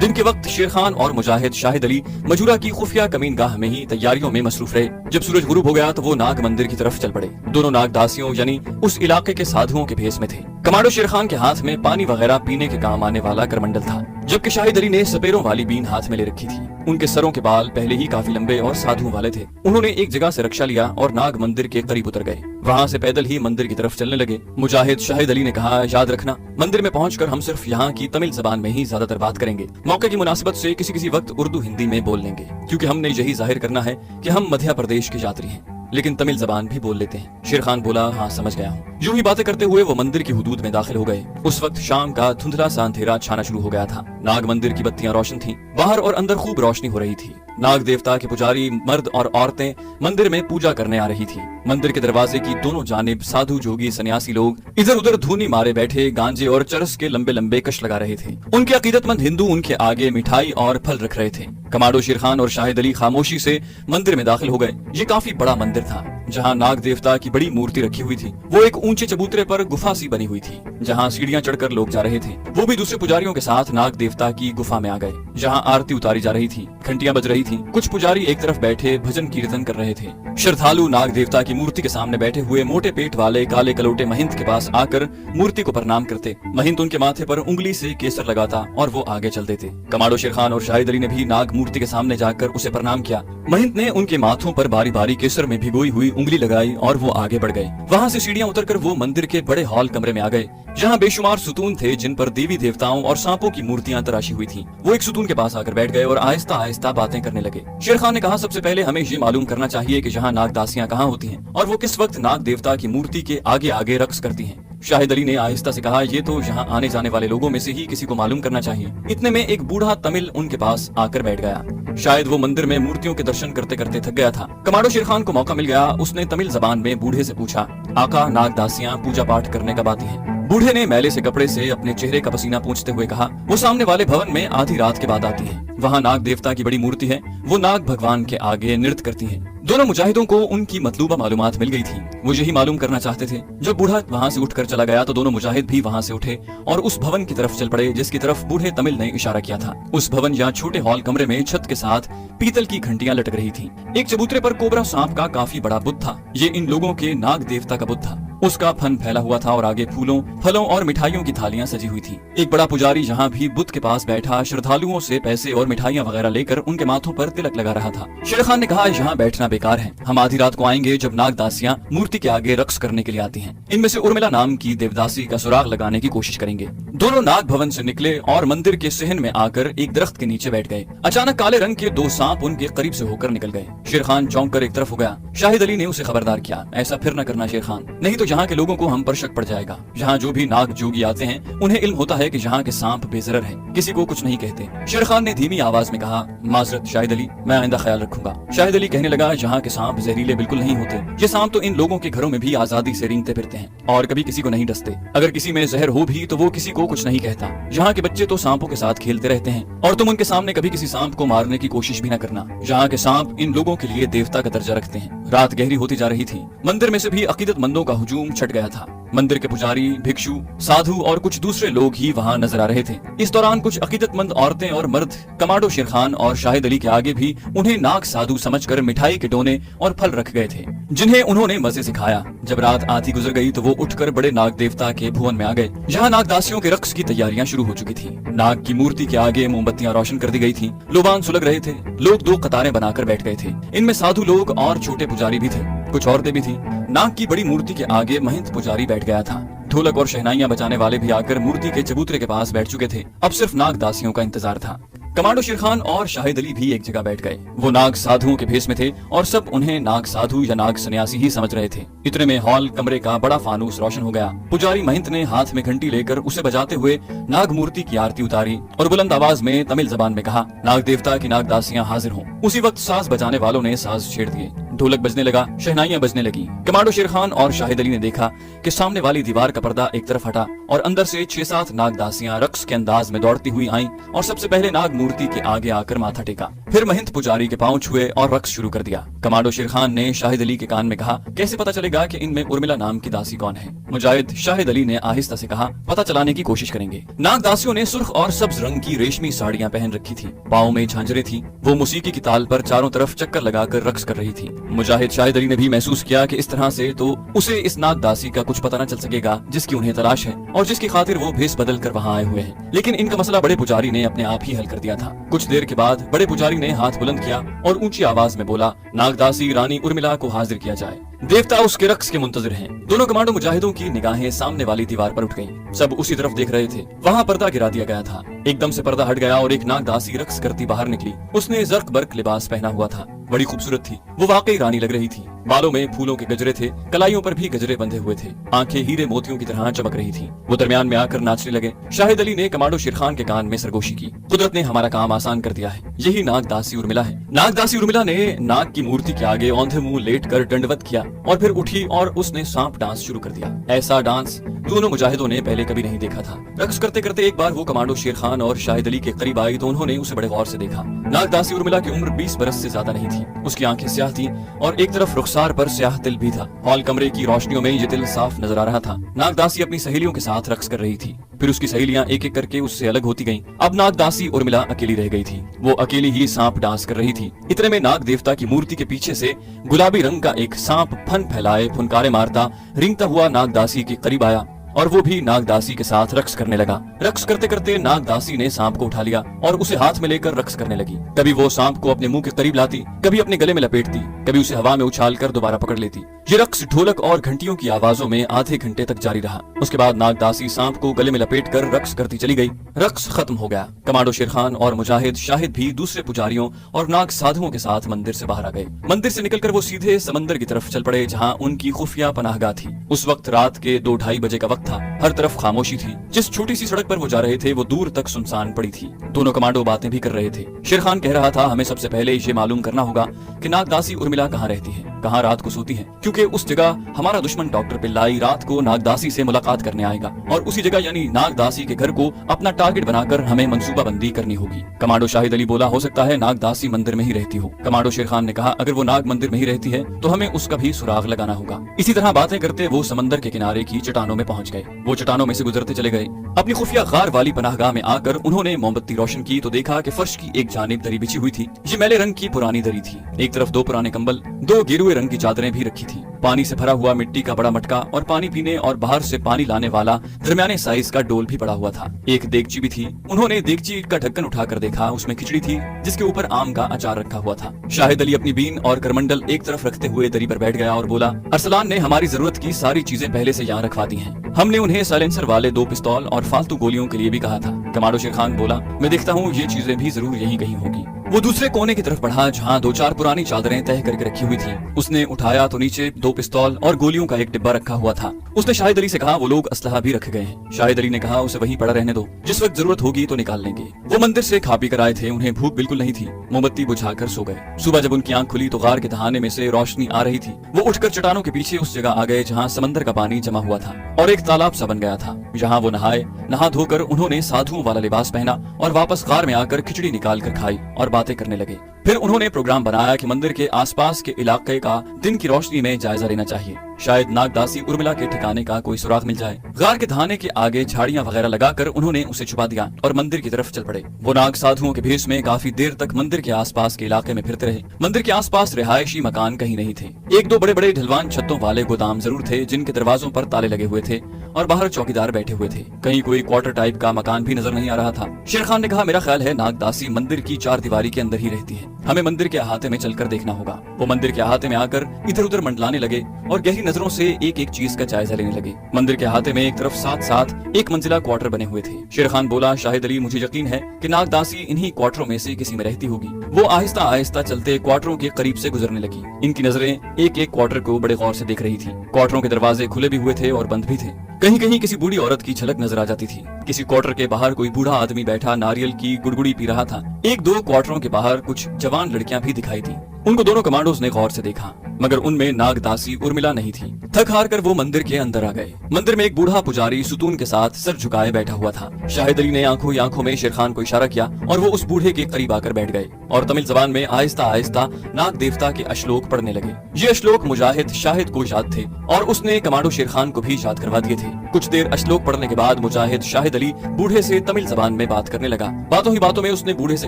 दिन के वक्त शेर खान और मुजाहिद शाहिद अली मजूरा की खुफिया कमीन गाह में ही तैयारियों में मसरूफ रहे। जब सूरज गुरूब हो गया तो वो नाग मंदिर की तरफ चल पड़े। दोनों नाग दासियों यानी उस इलाके के साधुओं के भेस में थे। कमांडो शेर खान के हाथ में पानी वगैरह पीने के काम आने वाला करमंडल था, जबकि शाहिद अली ने सपेरों वाली बीन हाथ में ले रखी थी। उनके सरों के बाल पहले ही काफी लंबे और साधुओं वाले थे। उन्होंने एक जगह से रक्षा लिया और नाग मंदिर के करीब उतर गए। वहाँ से पैदल ही मंदिर की तरफ चलने लगे। मुजाहिद शाहिद अली ने कहा, याद रखना, मंदिर में पहुंचकर हम सिर्फ यहाँ की तमिल जबान में ही ज्यादातर बात करेंगे। मौके की मुनासिबत से किसी वक्त उर्दू हिंदी में बोल लेंगे, क्योंकि हमने यही जाहिर करना है कि हम मध्य प्रदेश के यात्री हैं, लेकिन तमिल जबान भी बोल लेते हैं। शेर खान बोला, हाँ समझ गया हूँ। यूं ही बातें करते हुए वो मंदिर की हुदूद में दाखिल हो गए। उस वक्त शाम का धुंधला सा अंधेरा छाना शुरू हो गया था। नाग मंदिर की बत्तियां रोशन थीं। बाहर और अंदर खूब रोशनी हो रही थी। नाग देवता के पुजारी मर्द और औरतें मंदिर में पूजा करने आ रही थी। मंदिर के दरवाजे की दोनों जानिब साधु जोगी सन्यासी लोग इधर उधर धूनी मारे बैठे गांजे और चरस के लंबे लंबे कश लगा रहे थे। उनके अकीदतमंद हिंदू उनके आगे मिठाई और फल रख रहे थे। कमांडो शेर खान और शाहिद अली खामोशी से मंदिर में दाखिल हो गए। ये काफी बड़ा मंदिर था, जहाँ नाग देवता की बड़ी मूर्ति रखी हुई थी। वो एक ऊंचे चबूतरे पर गुफा सी बनी हुई थी, जहाँ सीढ़ियाँ चढ़कर लोग जा रहे थे। वो भी दूसरे पुजारियों के साथ नाग देवता की गुफा में आ गए, जहाँ आरती उतारी जा रही थी, घंटियां बज रही थीं। कुछ पुजारी एक तरफ बैठे भजन कीर्तन कर रहे थे। श्रद्धालु नाग देवता की मूर्ति के सामने बैठे हुए मोटे पेट वाले काले कलोटे महिंत के पास आकर मूर्ति को प्रणाम करते। महिंत उनके माथे पर उंगली से केसर लगाता और वो आगे चल देते। कमांडो शेर खान और शाहिद अली ने भी नाग मूर्ति के सामने जाकर उसे प्रणाम किया। महिंत ने उनके माथों पर बारी बारी केसर में भिगोई हुई उंगली लगाई और वो आगे बढ़ गए। वहाँ से सीढ़ियां उतरकर वो मंदिर के बड़े हॉल कमरे में आ गए, जहाँ बेशुमार सुतून थे, जिन पर देवी देवताओं और सांपों की मूर्तियां तराशी हुई थीं। वो एक सुतून के पास आकर बैठ गए और आहिस्ता आहिस्ता बातें करने लगे। शेर खान ने कहा, सबसे पहले हमें ये मालूम करना चाहिए कि यहाँ नाग दासियां कहाँ होती हैं और वो किस वक्त नाग देवता की मूर्ति के आगे आगे रक्स करती हैं। शाहिद अली ने आहिस्ता से कहा, ये तो यहाँ आने जाने वाले लोगों में से ही किसी को मालूम करना चाहिए। इतने में एक बूढ़ा तमिल उनके पास आकर बैठ गया। शायद वो मंदिर में मूर्तियों के दर्शन करते करते थक गया था। कमांडो शेर खान को मौका मिल गया। उसने तमिल जबान में बूढ़े से पूछा, आका, नाग दासियां पूजा पाठ करने कब आती हैं? बूढ़े ने मैले से कपड़े से अपने चेहरे का पसीना पोंछते हुए कहा, वो सामने वाले भवन में आधी रात के बाद आती है। वहाँ नाग देवता की बड़ी मूर्ति है, वो नाग भगवान के आगे नृत्य करती है। दोनों मुजाहिदों को उनकी मतलूबा मालूमात मिल गई थी। वो यही मालूम करना चाहते थे। जब बूढ़ा वहाँ से उठकर चला गया तो दोनों मुजाहिद भी वहाँ से उठे और उस भवन की तरफ चल पड़े, जिसकी तरफ बूढ़े तमिल ने इशारा किया था। उस भवन या छोटे हॉल कमरे में छत के साथ पीतल की घंटियां लटक रही थी। एक चबूतरे पर कोबरा सांप का काफी बड़ा बुत था। ये इन लोगों के नाग देवता का बुत था। उसका फन फैला हुआ था और आगे फूलों, फलों और मिठाइयों की थालियां सजी हुई थी। एक बड़ा पुजारी यहाँ भी बुत के पास बैठा श्रद्धालुओं से पैसे और मिठाइयां वगैरह लेकर उनके माथों पर तिलक लगा रहा था। शेर खान ने कहा, यहाँ बैठना बेकार है। हम आधी रात को आएंगे, जब नाग दासियां मूर्ति के आगे रक्स करने के लिए आती हैं। इनमें से उर्मिला नाम की देवदासी का सुराग लगाने की कोशिश करेंगे। दोनों नाग भवन से निकले और मंदिर के सहन में आकर एक दरख्त के नीचे बैठ गए। अचानक काले रंग के दो सांप उनके करीब से होकर निकल गए। शेर खान चौंक कर एक तरफ हो गया। शाहिद अली ने उसे खबरदार किया, ऐसा फिर न करना शेर खान, नहीं तो यहाँ के लोगों को हम पर शक पड़ जाएगा। यहाँ जो भी नाग जोगी आते हैं उन्हें इल्म होता है कि यहाँ के सांप बेजरर हैं, किसी को कुछ नहीं कहते। शेर खान ने धीमी आवाज में कहा, माजरत शाहिद अली, मैं आइंदा ख्याल रखूंगा। शाहिद अली कहने लगा, यहाँ के सांप जहरीले बिल्कुल नहीं होते। ये सांप तो इन लोगों के घरों में भी आजादी से रेंगते फिरते हैं और कभी किसी को नहीं डसते। अगर किसी में जहर हो भी तो वो किसी को कुछ नहीं कहता। यहाँ के बच्चे तो सांपों के साथ खेलते रहते हैं और तुम उनके सामने कभी किसी सांप को मारने की कोशिश भी न करना। यहाँ के सांप इन लोगों के लिए देवता का दर्जा रखते हैं। रात गहरी होती जा रही थी। मंदिर में से भी अकीदतमंदों का हुजूम छट गया था। मंदिर के पुजारी, भिक्षु, साधु और कुछ दूसरे लोग ही वहाँ नजर आ रहे थे। इस दौरान कुछ अकीदतमंद औरतें और मर्द कमांडो शेर खान और शाहिद अली के आगे भी उन्हें नाग साधु समझकर मिठाई के डोने और फल रख गए थे, जिन्हें उन्होंने मजे से खाया। जब रात आधी गुजर गई तो वो उठकर बड़े नाग देवता के भुवन में आ गए, जहाँ नाग दासियों के रक्स की तैयारियां शुरू हो चुकी थी। नाग की मूर्ति के आगे मोमबत्तियां रोशन कर दी गई थी। लोबान सुलग रहे थे। लोग दो कतारें बनाकर बैठ गए थे। इनमें साधु लोग और छोटे पुजारी भी थे, कुछ औरतें भी थी। नाग की बड़ी मूर्ति के आगे महिंत पुजारी बैठ गया था। ढोलक और शहनाइयां बजाने वाले भी आकर मूर्ति के चबूतरे के पास बैठ चुके थे। अब सिर्फ नाग दासियों का इंतजार था। कमांडो शेर खान और शाहिद अली भी एक जगह बैठ गए। वो नाग साधुओं के भेस में थे और सब उन्हें नाग साधु या नाग सन्यासी ही समझ रहे थे। इतने में हॉल कमरे का बड़ा फानूस रोशन हो गया। पुजारी महिंत ने हाथ में घंटी लेकर उसे बजाते हुए नाग मूर्ति की आरती उतारी और बुलंद आवाज में तमिल जबान में कहा, नाग देवता की नाग दासियां हाजिर हों। उसी वक्त साज बजाने वालों ने साज छेड़ दिए। ढोलक बजने लगा, शहनाइयां बजने लगी। कमांडो शेर खान और शाहिद अली ने देखा कि सामने वाली दीवार का पर्दा एक तरफ हटा और अंदर से 6-7 नाग दासियां रक्स के अंदाज में दौड़ती हुई आईं और सबसे पहले नाग मूर्ति के आगे आकर माथा टेका, फिर महंत पुजारी के पांव छुए और रक्स शुरू कर दिया। कमांडो शेर खान ने शाहिद अली के कान में कहा, कैसे पता चलेगा कि इनमें उर्मिला नाम की दासी कौन है? मुजाहिद शाहिद अली ने आहिस्ता से कहा, पता चलाने की कोशिश करेंगे। नाग दासियों ने सुर्ख और सब्ज रंग की रेशमी साड़ियां पहन रखी थी, पाँव में झांझरें थी। वो मौसीकी की ताल पर चारों तरफ चक्कर लगाकर रक्स कर रही थी। मुजाहिद शाहिद अली ने भी महसूस किया कि इस तरह से तो उसे इस नाग दासी का कुछ पता न चल सकेगा जिसकी उन्हें तलाश है और जिसकी खातिर वो भेस बदल कर वहाँ आए हुए हैं। लेकिन इनका मसला बड़े पुजारी ने अपने आप ही हल कर दिया था। कुछ देर के बाद बड़े पुजारी ने हाथ बुलंद किया और ऊंची आवाज में बोला, नाग दासी रानी उर्मिला को हाजिर किया जाए, देवता उसके रक्स के मुंतजिर हैं। दोनों कमांडो मुजाहिदों की निगाहें सामने वाली दीवार पर उठ गईं। सब उसी तरफ देख रहे थे। वहाँ पर्दा गिरा दिया गया था। एकदम से पर्दा हट गया और एक नाग दासी रक्स करती बाहर निकली। उसने जर्क बर्क लिबास पहना हुआ था, बड़ी खूबसूरत थी। वो वाकई रानी लग रही थी। बालों में फूलों के गजरे थे, कलाइयों पर भी गजरे बंधे हुए थे, आंखें हीरे मोतियों की तरह चमक रही थी। वो दरमियान में आकर नाचने लगे। शाहिद अली ने कमांडो शेर खान के कान में सरगोशी की, कुदरत ने हमारा काम आसान कर दिया है, यही नाग दासी उर्मिला है। नाग दासी उर्मिला ने नाग की मूर्ति के आगे औंधे मुंह लेट कर दंडवत किया और फिर उठी और उसने सांप डांस शुरू कर दिया। ऐसा डांस दोनों मुजाहिदों ने पहले कभी नहीं देखा था। रक्स करते करते एक बार वो कमांडो शेर खान और शाहिद अली के करीब आई तो उन्होंने उसे बड़े गौर से देखा। नाग दासी उर्मिला की उम्र 20 बरस से ज्यादा नहीं थी। उसकी आंखें स्याह थी और एक तरफ रुखसार पर स्याह तिल भी था। हॉल कमरे की रोशनियों में ये तिल साफ नजर आ रहा था। नाग दासी अपनी सहेलियों के साथ रक्स कर रही थी, फिर उसकी सहेलियां एक एक करके उससे अलग होती गईं। अब नाग दासी उर्मिला अकेली रह गई थी। वो अकेली ही सांप डांस कर रही थी। इतने में नाग देवता की मूर्ति के पीछे से गुलाबी रंग का एक सांप फन फैलाए फुनकारे मारता रेंगता हुआ नाग दासी के करीब आया और वो भी नाग दासी के साथ रक्स करने लगा। रक्स करते करते नाग दासी ने सांप को उठा लिया और उसे हाथ में लेकर रक्स करने लगी। कभी वो सांप को अपने मुंह के करीब लाती, कभी अपने गले में लपेटती, कभी उसे हवा में उछाल कर दोबारा पकड़ लेती। ये रक्स ढोलक और घंटियों की आवाजों में आधे घंटे तक जारी रहा। उसके बाद नाग दासी सांप को गले में लपेट कर रक्स करती चली गई। रक्स खत्म हो गया। कमांडो शेर खान और मुजाहिद शाहिद भी दूसरे पुजारियों और नाग साधुओं के साथ मंदिर से बाहर आ गए। मंदिर से निकलकर वो सीधे समंदर की तरफ चल पड़े जहाँ उनकी खुफिया पनाहगाह थी। उस वक्त रात के 2-2:30 बजे का वक्त था। हर तरफ खामोशी थी। जिस छोटी सी सड़क पर वो जा रहे थे वो दूर तक सुनसान पड़ी थी। दोनों कमांडो बातें भी कर रहे थे। शेर खान कह रहा था, हमें सबसे पहले ये मालूम करना होगा कि नाग दासी उर्मिला कहाँ रहती है, कहाँ रात को सोती है, क्योंकि उस जगह हमारा दुश्मन डॉक्टर पिल्लाई रात को नागदासी से मुलाकात करने आएगा और उसी जगह यानी नागदासी के घर को अपना टारगेट बनाकर हमें मंसूबाबंदी करनी होगी। कमांडो शाहिद अली बोला, हो सकता है नागदासी मंदिर में ही रहती हो। कमांडो शेर खान ने कहा, अगर वो नाग मंदिर में ही रहती है तो हमें उसका भी सुराग लगाना होगा। इसी तरह बातें करते वो समंदर के किनारे की चट्टानों में पहुंच गए। वो चट्टानों में से गुजरते चले गए। अपनी खुफिया गार वाली पनाहगाह में आकर उन्होंने मोमबत्ती रोशन की तो देखा कि फर्श की एक जानिब दरी बिछी हुई थी। ये मैले रंग की पुरानी दरी थी। एक तरफ 2 पुराने कंबल, 2 गेरुए रंग की चादरें भी रखी थी। पानी से भरा हुआ मिट्टी का बड़ा मटका और पानी पीने और बाहर से पानी लाने वाला दरमियाने साइज का डोल भी पड़ा हुआ था। एक देगची भी थी। उन्होंने देगची का ढक्कन उठाकर देखा, उसमें खिचड़ी थी जिसके ऊपर आम का अचार रखा हुआ था। शाहिद अली अपनी बीन और करमंडल एक तरफ रखते हुए दरी पर बैठ गया और बोला, अरसलान ने हमारी जरूरत की सारी चीजें पहले से यहाँ रखवा दी हैं। हमने उन्हें साइलेंसर वाले 2 पिस्तौल और फालतू गोलियों के लिए भी कहा था। कमांडो शेर खान बोला, मैं देखता हूँ ये चीजें भी जरूर यहीं कहीं होगी। वो दूसरे कोने की तरफ बढ़ा जहाँ 2-4 पुरानी चादरें तह करके रखी हुई थी। उसने उठाया तो नीचे 2 पिस्तौल और गोलियों का एक डिब्बा रखा हुआ था। उसने शाहिद अली से कहा, वो लोग असलहा भी रख गए हैं। शाहिद अली ने कहा, उसे वहीं पड़ा रहने दो, जिस वक्त जरूरत होगी तो निकाल लेंगे। वो मंदिर से खा पी कर आए थे, उन्हें भूख बिल्कुल नहीं थी। मोमबत्ती बुझाकर सो गए। सुबह जब उनकी आंख खुली तो गार के तहाने में से रोशनी आ रही थी। वो उठकर चट्टानों के पीछे उस जगह आ गए जहाँ समंदर का पानी जमा हुआ था और एक तालाब सा बन गया था। जहाँ वो नहाए। नहा धोकर उन्होंने साधुओं वाला लिबास पहना और वापस गार में आकर खिचड़ी निकाल कर खाई और बातें करने लगे। फिर उन्होंने प्रोग्राम बनाया कि मंदिर के आसपास के इलाके का दिन की रोशनी में जायजा लेना चाहिए। शायद नागदासी उर्मिला के ठिकाने का कोई सुराग मिल जाए। गार के धाने के आगे झाड़ियां वगैरह लगाकर उन्होंने उसे छुपा दिया और मंदिर की तरफ चल पड़े। वो नाग साधुओं के भेष में काफी देर तक मंदिर के आसपास के इलाके में फिरते रहे। मंदिर के आसपास रिहायशी मकान कहीं नहीं थे। 1-2 बड़े बड़े ढलवान छतों वाले गोदाम जरूर थे जिनके दरवाजों पर ताले लगे हुए थे और बाहर चौकीदार बैठे हुए थे। कहीं कोई क्वार्टर टाइप का मकान भी नजर नहीं आ रहा था। शेर खान ने कहा, मेरा ख्याल है नागदासी मंदिर की 4 दीवारी के अंदर ही रहती है। हमें मंदिर के अहाते में चलकर देखना होगा। वो मंदिर के अहाते में आकर इधर उधर मंडलाने लगे और गहरी नजरों से एक एक चीज का जायजा लेने लगे। मंदिर के अहाते में एक तरफ साथ एक मंजिला क्वार्टर बने हुए थे। शेर खान बोला, शाहिद अली, मुझे यकीन है कि नागदासी इन्हीं क्वार्टरों में से किसी में रहती होगी। वो आहिस्ता आहिस्ता चलते क्वार्टरों के करीब से गुजरने लगी। इनकी नजरें एक एक क्वार्टर को बड़े गौर से देख रही थी। क्वार्टरों के दरवाजे खुले भी हुए थे और बंद भी थे। कहीं कहीं किसी बूढ़ी औरत की झलक नजर आ जाती थी। किसी क्वार्टर के बाहर कोई बूढ़ा आदमी बैठा नारियल की गुड़गुड़ी पी रहा था। 1-2 क्वार्टरों के बाहर कुछ जवान लड़कियां भी दिखाई थी। उनको दोनों कमांडोज ने गौर से देखा। मगर उनमें नागदासी उर्मिला नहीं थी। थक हार कर वो मंदिर के अंदर आ गए। मंदिर में एक बूढ़ा पुजारी सुतून के साथ सर झुकाए बैठा हुआ था। शाहिद अली ने आंखों ही आंखों में शेर खान को इशारा किया और वो उस बूढ़े के करीब आकर बैठ गए और तमिल जबान में आहिस्ता आहिस्ता नाग देवता के अश्लोक पढ़ने लगे। ये अश्लोक मुजाहिद शाहिद को याद थे और उसने कमांडो शेर खान को भी याद करवा दिए थे। कुछ देर अश्लोक पढ़ने के बाद मुजाहिद शाहिद अली बूढ़े से तमिल जबान में बात करने लगा। बातों ही बातों में उसने बूढ़े से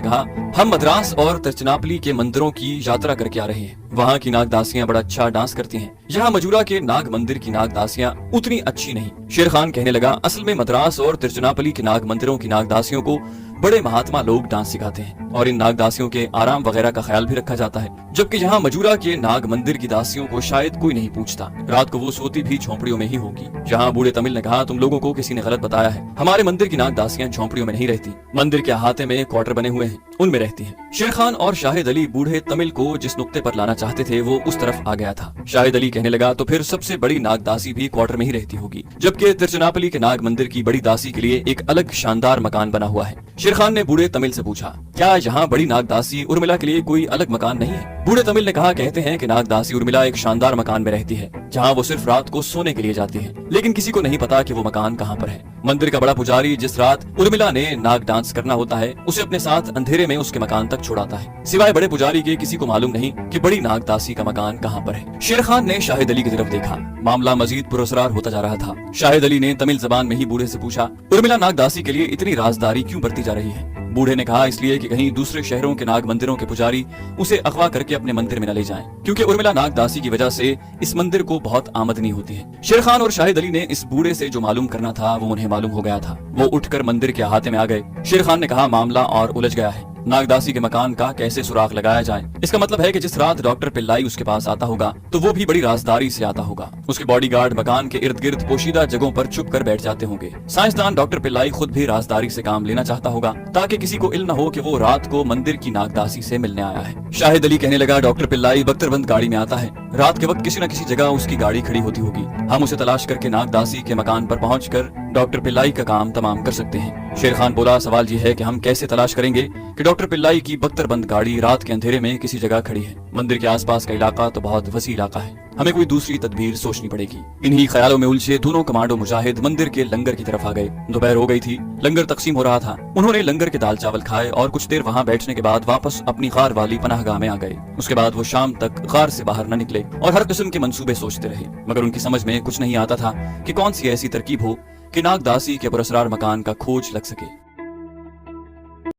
कहा, हम मद्रास और तिरुचिरापल्ली के मंदिरों की यात्रा करके आ रहे हैं। वहाँ की नागदासियां बड़ा अच्छा डांस करती हैं। यहाँ मजूरा के नाग मंदिर की नागदासियां उतनी अच्छी नहीं। शेर खान कहने लगा, असल में मद्रास और तिरुचिरापल्ली के नाग मंदिरों की नागदासियों को बड़े महात्मा लोग डांस सिखाते हैं और इन नागदासियों के आराम वगैरह का ख्याल भी रखा जाता है, जबकि यहाँ मजूरा के नाग मंदिर की दासियों को शायद कोई नहीं पूछता। रात को वो सोती भी झोंपड़ियों में ही होगी। जहाँ बूढ़े तमिल ने कहा, तुम लोगों को किसी ने गलत बताया है। हमारे मंदिर की नागदासियां झोंपड़ियों में नहीं रहती। मंदिर के अहाते में क्वार्टर बने हुए हैं, उनमें रहती हैं। शेर खान और शाहिद अली बूढ़े तमिल को जिस नुक्ते पर लाना चाहते थे वो उस तरफ आ गया था। शाहिद अली कहने लगा, तो फिर सबसे बड़ी नागदासी भी क्वार्टर में ही रहती होगी, जबकि तिरुचिरापल्ली के नाग मंदिर की बड़ी दासी के लिए एक अलग शानदार मकान बना हुआ है। शेर खान ने बूढ़े तमिल से पूछा, क्या यहाँ बड़ी नागदासी उर्मिला के लिए कोई अलग मकान नहीं है? बूढ़े तमिल ने कहा, कहते हैं कि नागदासी उर्मिला एक शानदार मकान में रहती है, जहाँ वो सिर्फ रात को सोने के लिए जाती है, लेकिन किसी को नहीं पता कि वो मकान कहाँ पर है। मंदिर का बड़ा पुजारी जिस रात उर्मिला ने नाग डांस करना होता है उसे अपने साथ अंधेरे में उसके मकान तक छुड़ाता है। सिवाय बड़े पुजारी के किसी को मालूम नहीं कि बड़ी नागदासी का मकान कहाँ पर है। शेर खान ने शाहिद अली की तरफ देखा। मामला मजीद पुरअसरार होता जा रहा था। शाहिद अली ने तमिल जबान में ही बूढ़े से पूछा, उर्मिला नागदासी के लिए इतनी राजदारी क्यों बरती जा रही है? बूढ़े ने कहा, इसलिए कि कहीं दूसरे शहरों के नाग मंदिरों के पुजारी उसे अगवा करके अपने मंदिर में न ले जाएं, क्योंकि उर्मिला नागदासी की वजह से इस मंदिर को बहुत आमदनी होती है। शेर खान और शाहिद अली ने इस बूढ़े से जो मालूम करना था वो उन्हें मालूम हो गया था। वो उठकर मंदिर के अहाते में आ गए। शेर खान ने कहा, मामला और उलझ गया है। नागदासी के मकान का कैसे सुराग लगाया जाए? इसका मतलब है कि जिस रात डॉक्टर पिल्लाई उसके पास आता होगा तो वो भी बड़ी राजदारी से आता होगा। उसके बॉडीगार्ड मकान के इर्द गिर्द पोशीदा जगहों पर छुप कर बैठ जाते होंगे। साइंसदान डॉक्टर पिल्लाई खुद भी राजदारी से काम लेना चाहता होगा ताकि किसी को इल्म न हो कि वो रात को मंदिर की नागदासी से मिलने आया है। शाहिद अली कहने लगा, डॉक्टर पिल्लाई बख्तरबंद गाड़ी में आता है। रात के वक्त किसी न किसी जगह उसकी गाड़ी खड़ी होती होगी। हम उसे तलाश करके नागदासी के मकान पर पहुंचकर डॉक्टर पिल्लाई का काम तमाम कर सकते हैं। शेर खान बोला, सवाल ये है कि हम कैसे तलाश करेंगे कि डॉक्टर पिल्लाई की बख्तरबंद गाड़ी रात के अंधेरे में किसी जगह खड़ी है? मंदिर के आसपास का इलाका तो बहुत वसी इलाका है, हमें कोई दूसरी तदबीर सोचनी पड़ेगी। इन्हीं ख्यालों में उलझे दोनों कमांडो मुजाहिद मंदिर के लंगर की तरफ आ गए। दोपहर हो गई थी, लंगर तकसीम हो रहा था। उन्होंने लंगर के दाल चावल खाए और कुछ देर वहाँ बैठने के बाद वापस अपनी गार वाली पनाहगाह में आ गए। उसके बाद वो शाम तक गार से बाहर न निकले और हर किस्म के मंसूबे सोचते रहे, मगर उनकी समझ में कुछ नहीं आता था कि कौन सी ऐसी तरकीब हो कि नागदासी के पुरअसरार मकान का खोज लग सके।